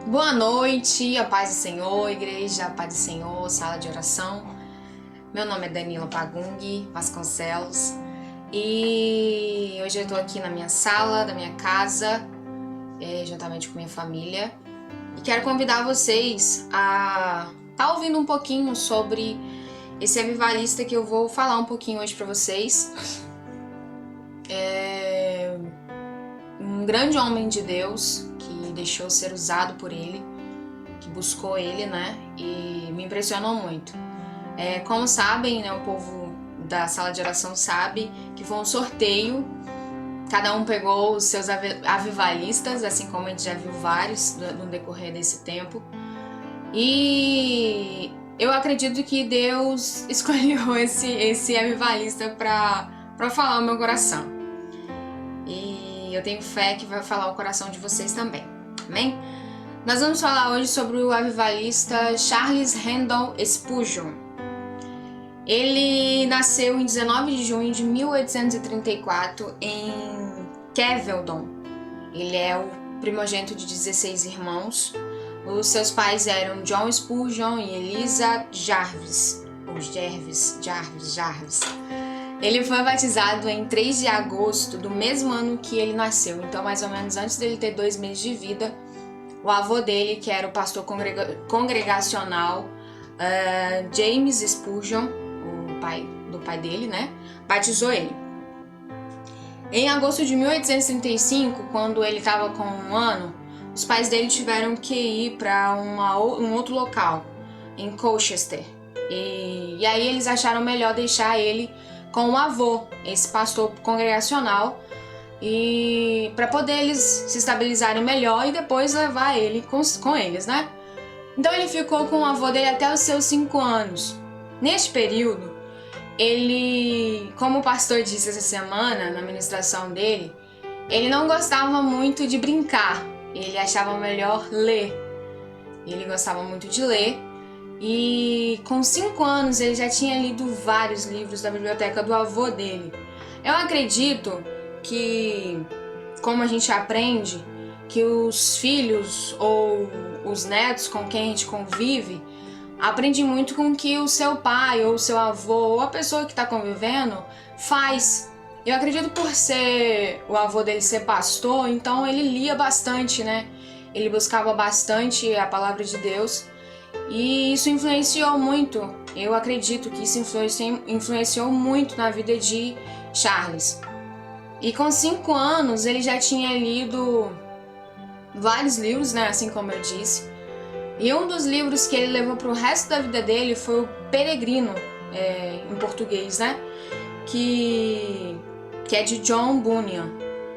Boa noite, a paz do Senhor, igreja, a paz do Senhor, sala de oração. Meu nome é Danila Pagung Vasconcelos e hoje eu estou aqui na minha sala, da minha casa, juntamente com minha família, e quero convidar vocês a estar ouvindo um pouquinho sobre esse avivalista que eu vou falar um pouquinho hoje para vocês. Um grande homem de Deus que deixou ser usado por ele, que buscou ele, né? E me impressionou muito. Como sabem, né, o povo da sala de oração sabe que foi um sorteio. Cada um pegou os seus avivalistas, assim como a gente já viu vários no decorrer desse tempo. E eu acredito que Deus escolheu esse avivalista para falar o meu coração. E eu tenho fé que vai falar o coração de vocês também. Amém? Nós vamos falar hoje sobre o avivalista Charles Haddon Spurgeon. Ele nasceu em 19 de junho de 1834 em Caveldon. Ele é o primogênito de 16 irmãos. Os seus pais eram John Spurgeon e Eliza Jarvis. Jarvis. Ele foi batizado em 3 de agosto do mesmo ano que ele nasceu. Então, mais ou menos antes dele ter 2 meses de vida, o avô dele, que era o pastor congregacional James Spurgeon, o pai do pai dele, né, batizou ele. Em agosto de 1835, quando ele estava com 1 ano, os pais dele tiveram que ir para um outro local, em Colchester. E aí eles acharam melhor deixar ele com o avô, esse pastor congregacional, e para poder eles se estabilizarem melhor e depois levar ele com eles, né? Então ele ficou com o avô dele até os seus 5 anos. Neste período, ele, como o pastor disse essa semana na ministração dele, ele não gostava muito de brincar, ele achava melhor ler. Ele gostava muito de ler. E com 5 anos ele já tinha lido vários livros da biblioteca do avô dele. Eu acredito que, como a gente aprende, que os filhos ou os netos com quem a gente convive aprendem muito com o que o seu pai ou o seu avô ou a pessoa que está convivendo faz. Eu acredito por ser o avô dele ser pastor, então ele lia bastante, né? Ele buscava bastante a palavra de Deus. E isso influenciou muito, eu acredito que isso influenciou muito na vida de Charles. E com 5 anos ele já tinha lido vários livros, né, assim como eu disse. E um dos livros que ele levou para o resto da vida dele foi o Peregrino, em português, né, que é de John Bunyan.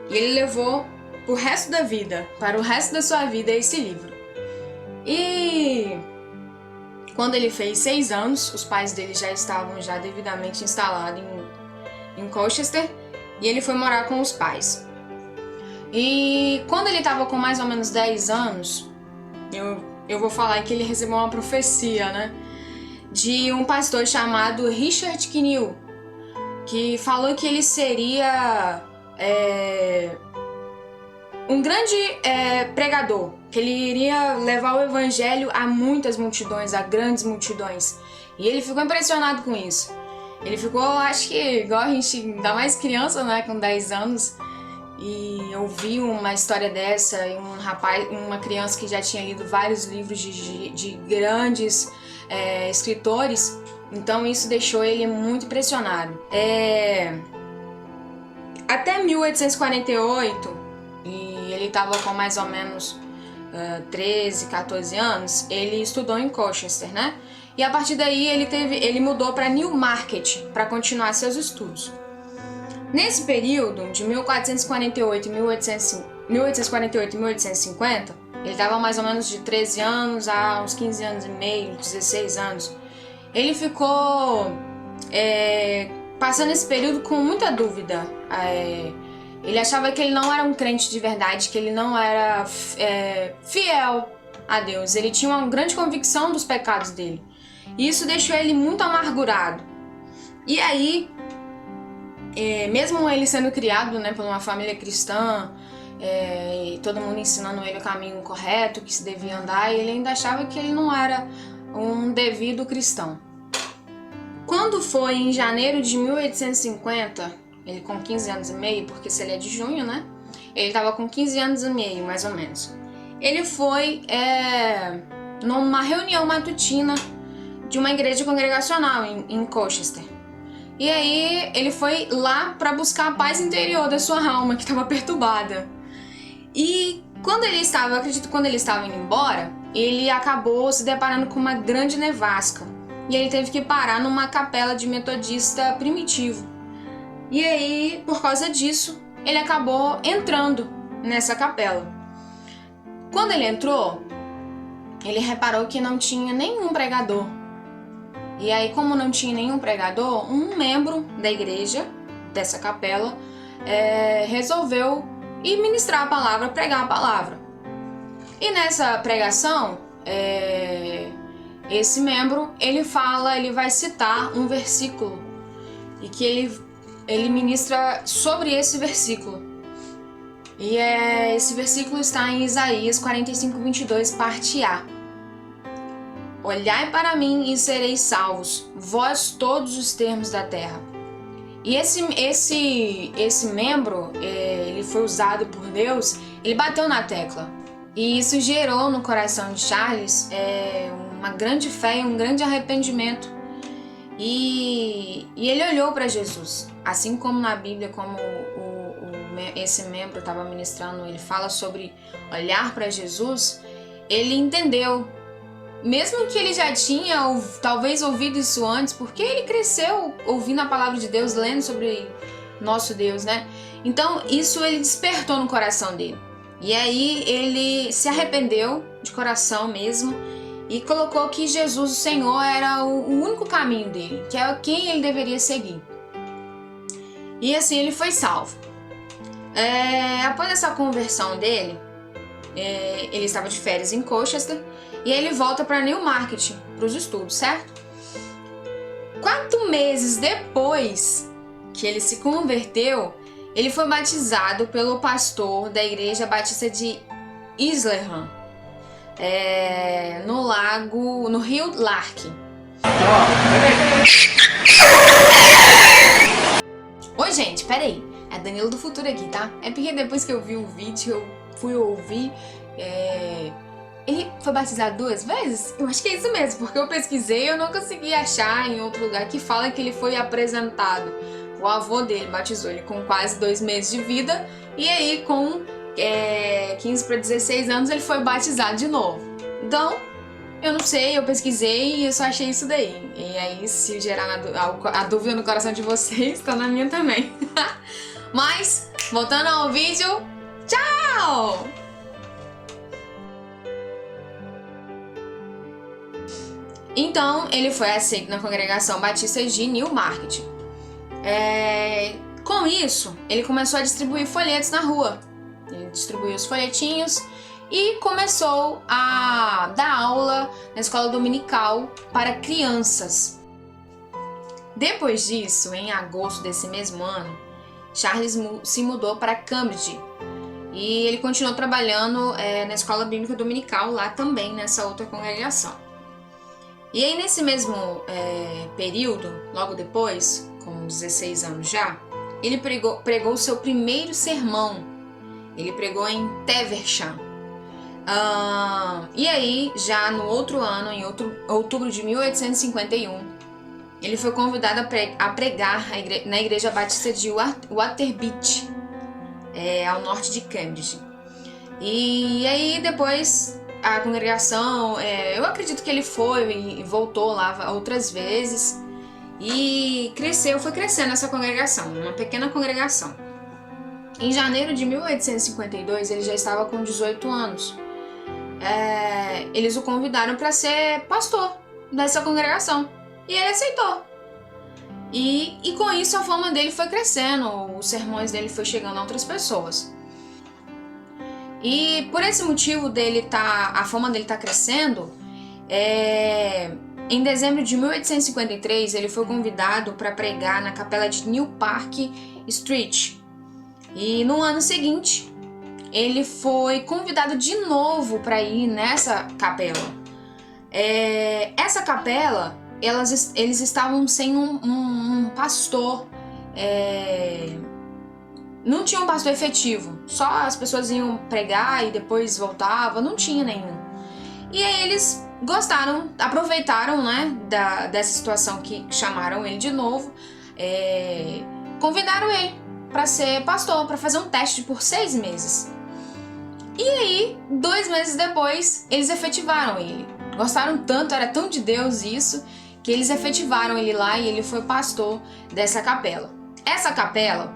E ele levou para o resto da vida, para o resto da sua vida, esse livro. E quando ele fez 6 anos, os pais dele já estavam devidamente instalados em Colchester e ele foi morar com os pais. E quando ele estava com mais ou menos 10 anos, eu vou falar que ele recebeu uma profecia, né, de um pastor chamado Richard Knill, que falou que ele seria um grande pregador, que ele iria levar o evangelho a muitas multidões, a grandes multidões. E ele ficou impressionado com isso. Ele ficou, acho que igual a gente, ainda mais criança, né, com 10 anos, e ouviu uma história dessa, e uma criança que já tinha lido vários livros de grandes escritores. Então isso deixou ele muito impressionado. Até 1848, e ele estava com mais ou menos 13, 14 anos, ele estudou em Colchester, né? E a partir daí ele mudou para Newmarket para continuar seus estudos. Nesse período, de 1448 e 1850, ele estava mais ou menos de 13 anos a uns 15 anos e meio, 16 anos. Ele ficou passando esse período com muita dúvida. Ele achava que ele não era um crente de verdade, que ele não era fiel a Deus. Ele tinha uma grande convicção dos pecados dele. E isso deixou ele muito amargurado. E aí, mesmo ele sendo criado, né, por uma família cristã, e todo mundo ensinando ele o caminho correto, que se devia andar, e ele ainda achava que ele não era um devido cristão. Quando foi em janeiro de 1850, ele com 15 anos e meio, porque se ele é de junho, né? Ele estava com 15 anos e meio, mais ou menos. Ele foi numa reunião matutina de uma igreja congregacional em Colchester. E aí ele foi lá para buscar a paz interior da sua alma, que estava perturbada. E quando ele estava indo embora, ele acabou se deparando com uma grande nevasca. E ele teve que parar numa capela de metodista primitivo. E aí, por causa disso, ele acabou entrando nessa capela. Quando ele entrou, ele reparou que não tinha nenhum pregador. E aí, como não tinha nenhum pregador, um membro da igreja, dessa capela, resolveu ir ministrar a palavra, pregar a palavra. E nessa pregação, esse membro, ele vai citar um versículo e que ele ministra sobre esse versículo. E esse versículo está em Isaías 45:22, parte A. Olhai para mim e sereis salvos, vós todos os termos da terra. E esse membro, ele foi usado por Deus, ele bateu na tecla. E isso gerou no coração de Charles uma grande fé e um grande arrependimento. E ele olhou para Jesus. Assim como na Bíblia, como esse membro estava ministrando, ele fala sobre olhar para Jesus, ele entendeu. Mesmo que ele já tinha talvez ouvido isso antes, porque ele cresceu ouvindo a palavra de Deus, lendo sobre nosso Deus, né? Então isso ele despertou no coração dele. E aí ele se arrependeu de coração mesmo e colocou que Jesus, o Senhor, era o único caminho dele, que é quem ele deveria seguir. E assim ele foi salvo. Após essa conversão dele, ele estava de férias em Colchester e ele volta para Newmarket, para os estudos, certo? 4 meses depois que ele se converteu, ele foi batizado pelo pastor da igreja batista de Isleham, no rio Lark. Oi, gente, peraí. É Danilo do futuro aqui, tá? É porque depois que eu vi o vídeo, eu fui ouvir. Ele foi batizado 2 vezes? Eu acho que é isso mesmo, porque eu pesquisei e eu não consegui achar em outro lugar que fala que ele foi apresentado. O avô dele batizou ele com quase 2 meses de vida, e aí com 15 para 16 anos ele foi batizado de novo. Então, eu não sei, eu pesquisei e eu só achei isso daí. E aí, se gerar a dúvida no coração de vocês, tá na minha também. Mas, voltando ao vídeo, tchau! Então, ele foi aceito na congregação batista de Newmarket. Com isso, ele começou a distribuir folhetos na rua. Ele distribuiu os folhetinhos e começou a dar aula na escola dominical para crianças. Depois disso, em agosto desse mesmo ano, Charles se mudou para Cambridge e ele continuou trabalhando na escola bíblica dominical lá também, nessa outra congregação. E aí nesse mesmo período, logo depois, com 16 anos já, ele pregou o seu primeiro sermão. Ele pregou em Teversham. E aí, já no outro ano, em outubro de 1851, ele foi convidado a pregar na igreja batista de Waterbeach, ao norte de Cambridge. E aí depois a congregação, eu acredito que ele foi e voltou lá outras vezes e foi crescendo essa congregação, uma pequena congregação. Em janeiro de 1852 ele já estava com 18 anos. Eles o convidaram para ser pastor dessa congregação e ele aceitou. E com isso a fama dele foi crescendo, os sermões dele foi chegando a outras pessoas. E por esse motivo a fama dele tá crescendo, em dezembro de 1853 ele foi convidado para pregar na capela de New Park Street. E no ano seguinte, ele foi convidado de novo para ir nessa capela. Essa capela, eles estavam sem um pastor, não tinha um pastor efetivo, só as pessoas iam pregar e depois voltavam, não tinha nenhum. E aí eles aproveitaram, né, dessa situação que chamaram ele de novo, convidaram ele para ser pastor, para fazer um teste por 6 meses. E aí, 2 meses depois, eles efetivaram ele. Gostaram tanto, era tão de Deus isso, que eles efetivaram ele lá e ele foi pastor dessa capela. Essa capela,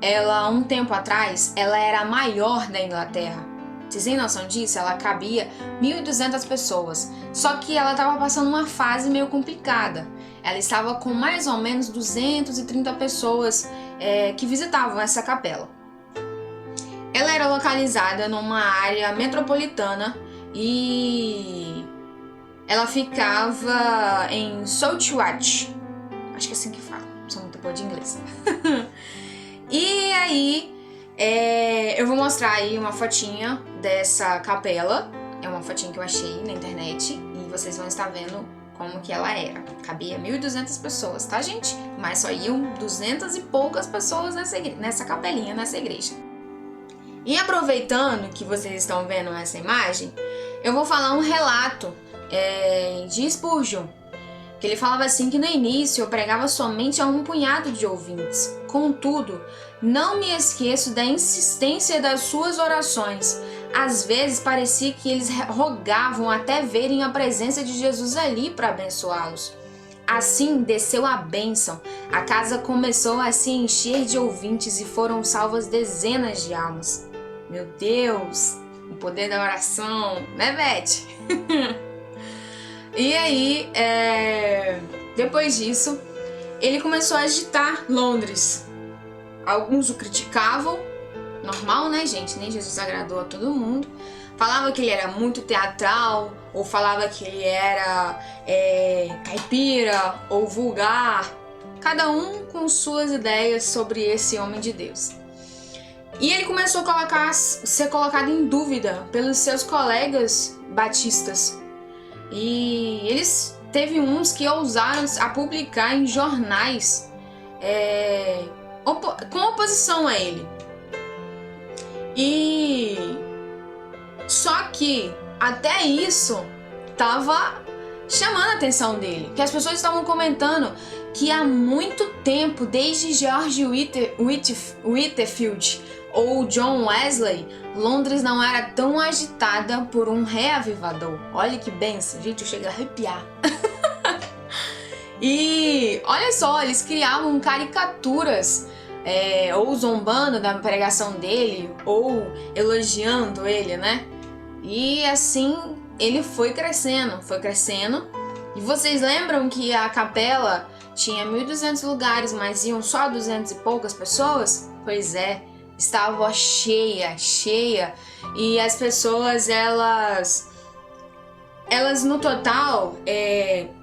ela, um tempo atrás, ela era a maior da Inglaterra. Vocês têm noção disso? Ela cabia 1.200 pessoas. Só que ela estava passando uma fase meio complicada. Ela estava com mais ou menos 230 pessoas que visitavam essa capela. Ela era localizada numa área metropolitana e ela ficava em Southwark. Acho que é assim que fala, sou muito boa de inglês. E aí, eu vou mostrar aí uma fotinha dessa capela. É uma fotinha que eu achei na internet e vocês vão estar vendo como que ela era. Cabia 1.200 pessoas, tá, gente? Mas só iam 200 e poucas pessoas nessa capelinha, nessa igreja. E aproveitando que vocês estão vendo essa imagem, eu vou falar um relato de Spurgeon, que ele falava assim que no início eu pregava somente a um punhado de ouvintes. Contudo, não me esqueço da insistência das suas orações. Às vezes parecia que eles rogavam até verem a presença de Jesus ali para abençoá-los. Assim desceu a bênção, a casa começou a se encher de ouvintes e foram salvas dezenas de almas. Meu Deus, o poder da oração, né, Beth? E aí, depois disso, ele começou a agitar Londres. Alguns o criticavam, normal, né, gente? Nem Jesus agradou a todo mundo. Falava que ele era muito teatral, ou falava que ele era caipira ou vulgar. Cada um com suas ideias sobre esse homem de Deus. E ele começou a ser colocado em dúvida pelos seus colegas batistas. E eles teve uns que ousaram a publicar em jornais com oposição a ele. E só que até isso estava chamando a atenção dele, que as pessoas estavam comentando que há muito tempo, desde George Whitefield ou John Wesley, Londres não era tão agitada por um reavivador. Olha que benção, gente, eu chego a arrepiar. E olha só, eles criavam caricaturas, ou zombando da pregação dele, ou elogiando ele, né? E assim ele foi crescendo. E vocês lembram que a capela tinha 1.200 lugares, mas iam só 200 e poucas pessoas? Pois é, estava cheia. E as pessoas, elas no total,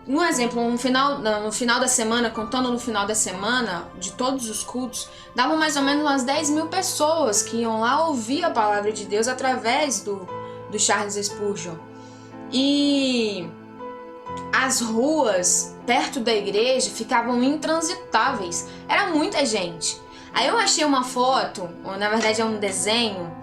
um exemplo, no final da semana, contando no final da semana, de todos os cultos, davam mais ou menos umas 10.000 pessoas que iam lá ouvir a palavra de Deus através do Charles Spurgeon. E as ruas perto da igreja ficavam intransitáveis, era muita gente. Aí eu achei uma foto, ou na verdade é um desenho,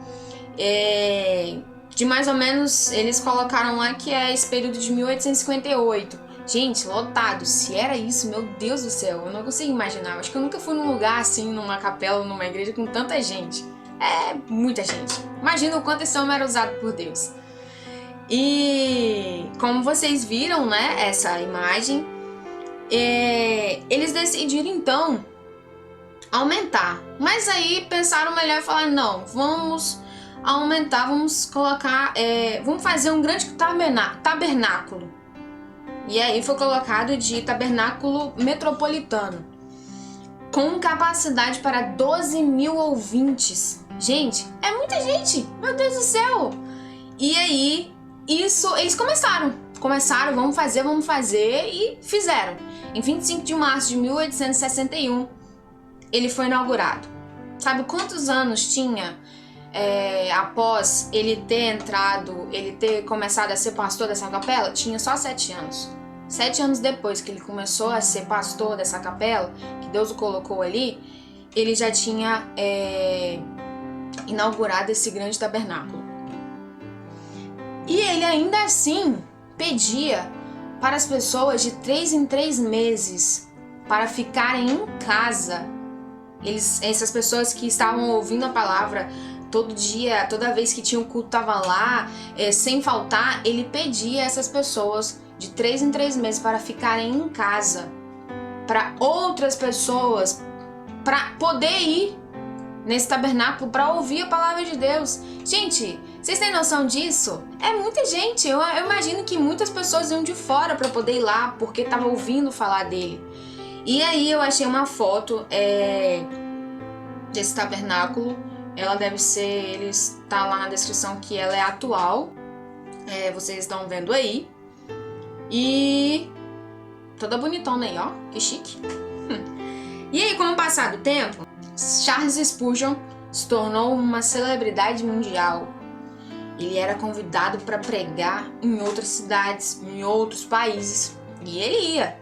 de mais ou menos, eles colocaram lá que é esse período de 1858. Gente, lotado. Se era isso, meu Deus do céu, eu não consigo imaginar. Acho que eu nunca fui num lugar assim, numa capela, numa igreja com tanta gente. É muita gente. Imagina o quanto esse homem era usado por Deus. E como vocês viram, né, essa imagem, eles decidiram então aumentar. Mas aí pensaram melhor e falaram, não, vamos aumentar, vamos colocar, vamos fazer um grande tabernáculo. E aí foi colocado de tabernáculo metropolitano, com capacidade para 12.000 ouvintes. Gente, é muita gente, meu Deus do céu! E aí, eles começaram, vamos fazer, e fizeram. Em 25 de março de 1861, ele foi inaugurado. Sabe quantos anos tinha após ele ter começado a ser pastor dessa capela, tinha só 7 anos. 7 anos depois que ele começou a ser pastor dessa capela, que Deus o colocou ali, ele já tinha inaugurado esse grande tabernáculo. E ele ainda assim pedia para as pessoas de 3 em 3 meses para ficarem em casa. Essas pessoas que estavam ouvindo a palavra todo dia, toda vez que tinha um culto, estava lá, sem faltar, ele pedia a essas pessoas de 3 em 3 meses para ficarem em casa, para outras pessoas, para poder ir nesse tabernáculo para ouvir a palavra de Deus. Gente, vocês têm noção disso? É muita gente. Eu imagino que muitas pessoas iam de fora para poder ir lá porque estavam ouvindo falar dele. E aí eu achei uma foto desse tabernáculo. Ela deve ser, ele está lá na descrição que ela é atual. Vocês estão vendo aí. E toda bonitona aí, ó. Que chique. E aí, com o passar do tempo, Charles Spurgeon se tornou uma celebridade mundial. Ele era convidado para pregar em outras cidades, em outros países. E ele ia.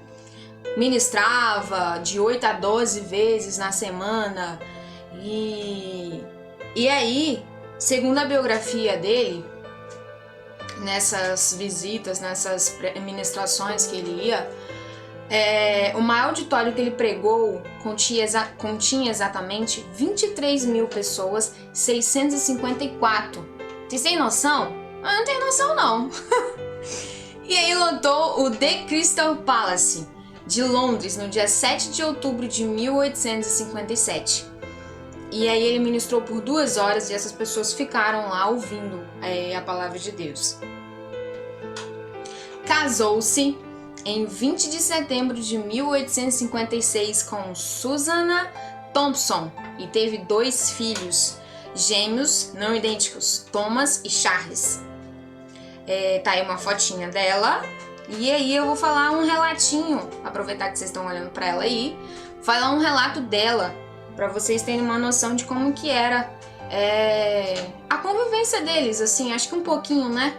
Ministrava de 8 a 12 vezes na semana. E aí, segundo a biografia dele, nessas visitas, nessas ministrações que ele ia, o maior auditório que ele pregou continha exatamente 23 mil pessoas, 654. Vocês têm noção? Eu não tenho noção, não. E aí lotou o The Crystal Palace de Londres no dia 7 de outubro de 1857. E aí ele ministrou por 2 horas e essas pessoas ficaram lá ouvindo a palavra de Deus. Casou-se em 20 de setembro de 1856 com Susanna Thompson e teve 2 filhos, gêmeos não idênticos, Thomas e Charles. Tá aí uma fotinha dela. E aí eu vou falar um relatinho, aproveitar que vocês estão olhando para ela aí, falar um relato dela, para vocês terem uma noção de como que era a convivência deles, assim, acho que um pouquinho, né?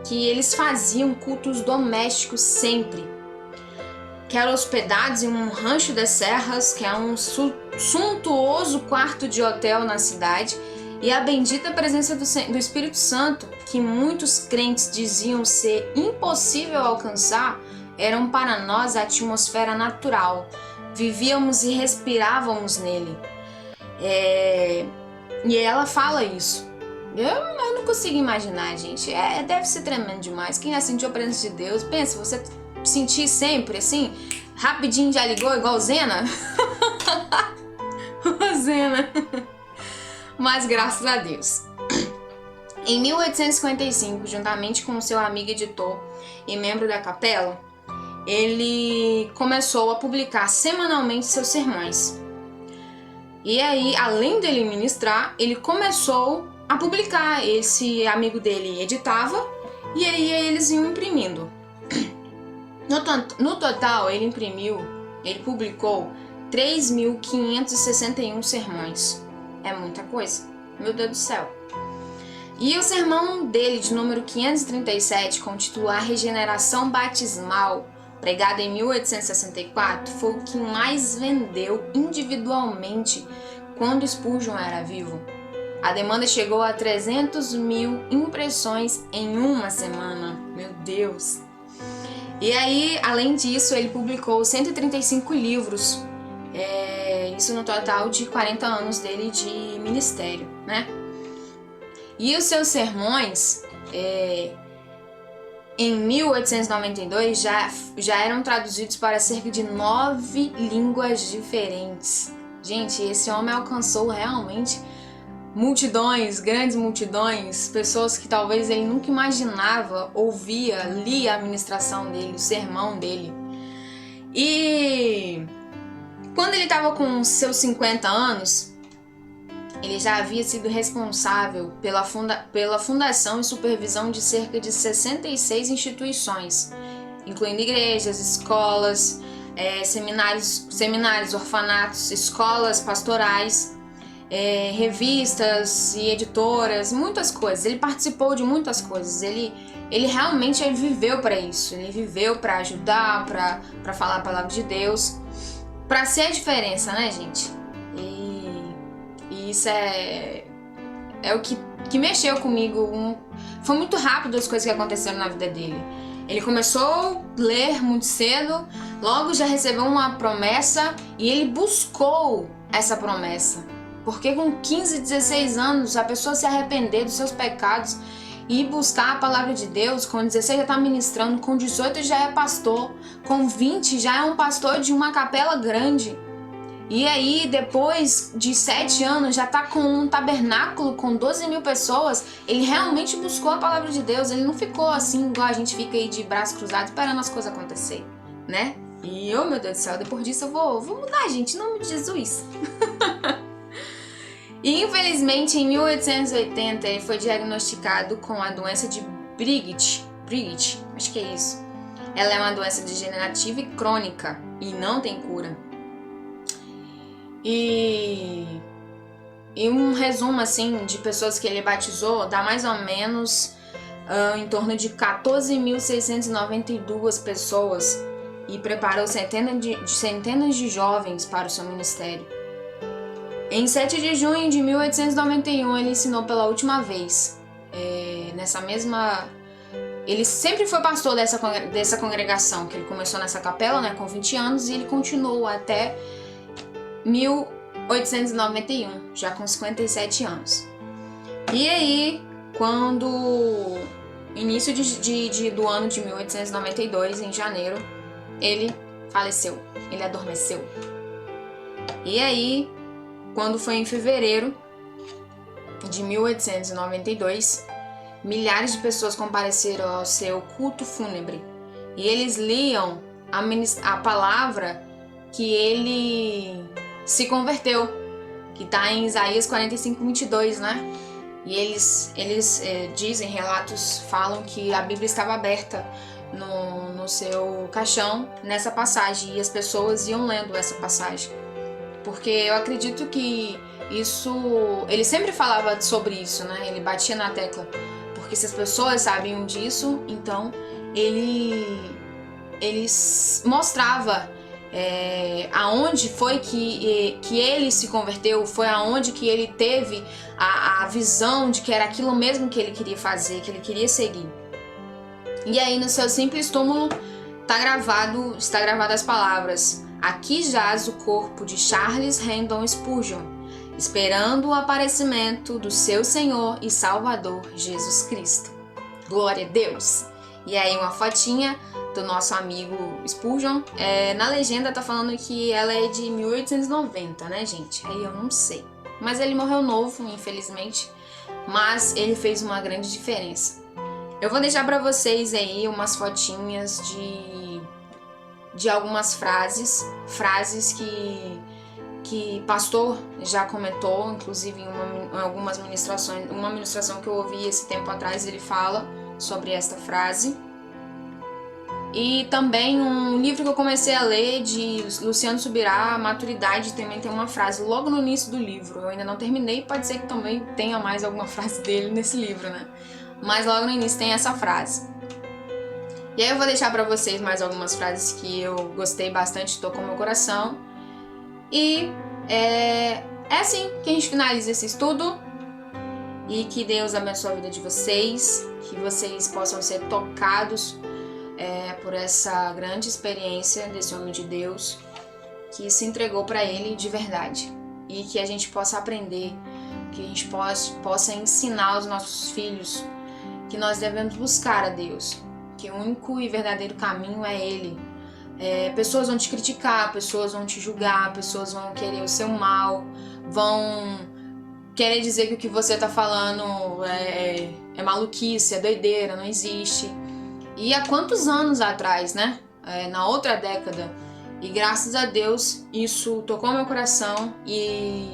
Que eles faziam cultos domésticos sempre, que eram hospedados em um rancho das serras, que é um suntuoso quarto de hotel na cidade, e a bendita presença do Espírito Santo, que muitos crentes diziam ser impossível alcançar, eram para nós a atmosfera natural. Vivíamos e respirávamos nele. E ela fala isso. Eu não consigo imaginar, gente. Deve ser tremendo demais. Quem já sentiu a presença de Deus, pensa, você sentir sempre assim, rapidinho já ligou, igual Zena? Zena. Mas graças a Deus. Em 1855, juntamente com seu amigo editor e membro da capela, ele começou a publicar semanalmente seus sermões. E aí, além dele ministrar, ele começou a publicar. Esse amigo dele editava e aí eles iam imprimindo. No total, ele publicou 3.561 sermões. É muita coisa, meu Deus do céu. E o sermão dele, de número 537, com o título A Regeneração Batismal, pregado em 1864, foi o que mais vendeu individualmente quando Spurgeon era vivo. A demanda chegou a 300 mil impressões em uma semana. Meu Deus! E aí, além disso, ele publicou 135 livros. Isso no total de 40 anos dele de ministério, né? E os seus sermões, em 1892, já eram traduzidos para cerca de 9 línguas diferentes. Gente, esse homem alcançou realmente multidões, grandes multidões, pessoas que talvez ele nunca imaginava, lia a ministração dele, o sermão dele. E quando ele estava com seus 50 anos, ele já havia sido responsável pela fundação e supervisão de cerca de 66 instituições, incluindo igrejas, escolas, seminários, orfanatos, escolas pastorais, revistas e editoras, muitas coisas. Ele participou de muitas coisas. Ele realmente viveu para isso. Ele viveu para ajudar, para falar a palavra de Deus, para ser a diferença, né, gente? E isso é o que mexeu comigo. Foi muito rápido as coisas que aconteceram na vida dele. Ele começou a ler muito cedo, logo já recebeu uma promessa e ele buscou essa promessa. Porque com 15, 16 anos, a pessoa se arrepender dos seus pecados e buscar a palavra de Deus, com 16 já está ministrando, com 18 já é pastor, com 20 já é um pastor de uma capela grande. E aí, depois de 7 anos, já está com um tabernáculo com 12 mil pessoas. Ele realmente buscou a palavra de Deus. Ele não ficou assim, igual a gente fica aí de braço cruzado, esperando as coisas acontecer, né? E, oh meu Deus do céu, depois disso eu vou mudar, gente, em nome de Jesus. E, infelizmente, em 1880, ele foi diagnosticado com a doença de Brigitte, acho que é isso. Ela é uma doença degenerativa e crônica e não tem cura. E um resumo assim de pessoas que ele batizou dá mais ou menos em torno de 14.692 pessoas e preparou centenas de jovens para o seu ministério. Em 7 de junho de 1891 ele ensinou pela última vez. Ele sempre foi pastor dessa congregação, que ele começou nessa capela, né, com 20 anos, e ele continuou até 1891, já com 57 anos. E aí, quando início do ano de 1892, em janeiro, ele faleceu, ele adormeceu. E aí, quando foi em fevereiro de 1892, milhares de pessoas compareceram ao seu culto fúnebre e eles liam a palavra que ele se converteu, que está em Isaías 45:22, né? E eles dizem, relatos falam que a Bíblia estava aberta no seu caixão nessa passagem e as pessoas iam lendo essa passagem. Porque eu acredito que ele sempre falava sobre isso, né? Ele batia na tecla. Porque se as pessoas sabiam disso, então ele mostrava aonde foi que ele se converteu, foi aonde que ele teve a visão de que era aquilo mesmo que ele queria fazer, que ele queria seguir. E aí no seu simples túmulo está gravado as palavras: aqui jaz o corpo de Charles Haddon Spurgeon, esperando o aparecimento do seu Senhor e Salvador Jesus Cristo. Glória a Deus! E aí uma fotinha do nosso amigo Spurgeon. Na legenda tá falando que ela é de 1890, né, gente? Aí eu não sei. Mas ele morreu novo, infelizmente. Mas ele fez uma grande diferença. Eu vou deixar pra vocês aí umas fotinhas de algumas frases que pastor já comentou, inclusive em algumas ministrações. Uma ministração que eu ouvi esse tempo atrás, ele fala sobre esta frase. E também um livro que eu comecei a ler de Luciano Subirá, Maturidade, também tem uma frase logo no início do livro. Eu ainda não terminei, pode ser que também tenha mais alguma frase dele nesse livro, né? Mas logo no início tem essa frase. E aí eu vou deixar pra vocês mais algumas frases que eu gostei bastante, tocou meu coração. E é assim que a gente finaliza esse estudo. E que Deus abençoe a vida de vocês, que vocês possam ser tocados por essa grande experiência desse homem de Deus que se entregou para Ele de verdade, e que a gente possa aprender, que a gente possa ensinar aos nossos filhos que nós devemos buscar a Deus, que o único e verdadeiro caminho é Ele. Pessoas vão te criticar, pessoas vão te julgar, pessoas vão querer o seu mal, vão querer dizer que o que você está falando é maluquice, é doideira, não existe. E há quantos anos atrás, né? Na outra década. E graças a Deus isso tocou meu coração e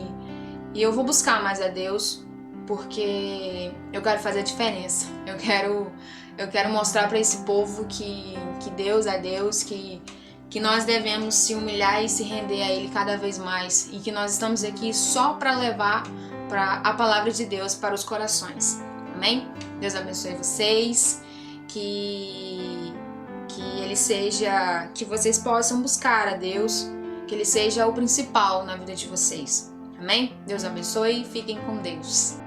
eu vou buscar mais a Deus, porque eu quero fazer a diferença. Eu quero mostrar para esse povo que Deus é Deus, que que nós devemos se humilhar e se render a Ele cada vez mais e que nós estamos aqui só para levar a palavra de Deus para os corações. Amém? Deus abençoe vocês, que Ele seja, que vocês possam buscar a Deus, que Ele seja o principal na vida de vocês. Amém? Deus abençoe e fiquem com Deus.